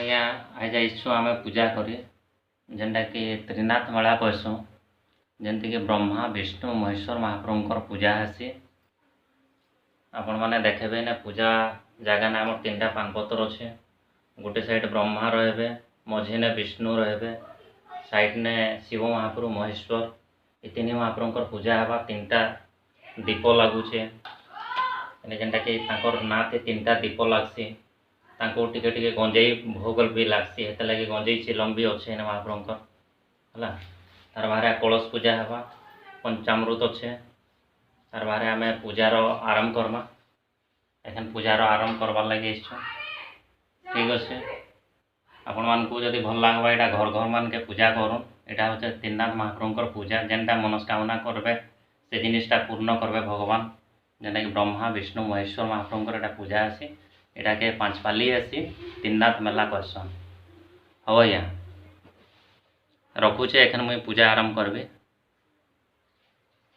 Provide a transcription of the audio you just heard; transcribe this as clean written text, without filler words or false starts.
ଆଜ୍ଞା ଆଜି ଯାଇଛୁ ଆମେ ପୂଜା କରି ଯେନ୍ଟାକି ତ୍ରିନାଥ ମେଳା କହିସୁଁ ଯେମିତିକି ବ୍ରହ୍ମା ବିଷ୍ଣୁ ମହେଶ୍ୱର ମହାପ୍ରଭୁଙ୍କର ପୂଜା ହେସି। ଆପଣମାନେ ଦେଖେବେ ନା ପୂଜା ଜାଗାନେ ଆମର ତିନିଟା ପାନପତ୍ର ଅଛେ। ଗୋଟେ ସାଇड ବ୍ରହ୍ମା ରହିବେ, ମଝିନେ ବିଷ୍ଣୁ ରହିବେ, ସାଇଡନେ ଶିବ ମହାପ୍ରଭୁ ମହେଶ୍ୱର ଏ ତିନି ମହାପ୍ରଭୁଙ୍କର ପୂଜା ହେବା। ତିନିଟା ଦୀପ ଲାଗୁଛେ ଯେନ୍ଟାକି ତାଙ୍କର ନାଁতে ତିନିଟା ଦୀପ ଲାଗ୍ସି। तांको टिके टिके गंजेई भोग भी लागसी हेते लगे गंजेई चिलम भी अच्छे महाप्रभुଙ୍କର हला। तार बाहर कलश पूजा हेबा, पंचामृत अच्छे। तार बाहर आम पूजार आरंभ करमा। एखन पूजार आरंभ करवार लगे ठीक अच्छे। आपण मानकु जदि भल लागबा एटा घर घर मान के पूजा करूँ। एटा होचे त्रिनाथ महाप्रभुଙ୍କର पूजा जेनटा मनस्कामना करबे से जिनिसटा पूर्ण करबे भगवान। जेनटा कि ब्रह्मा विष्णु महेश्वर महाप्रभुଙ୍କର एटा पूजा आसी। एटा के पांचपाली आसी त्रिनाथ मेला कहसन। हाँ आज्ञा रखुचे एखन मुई पूजा आरंभ करबी।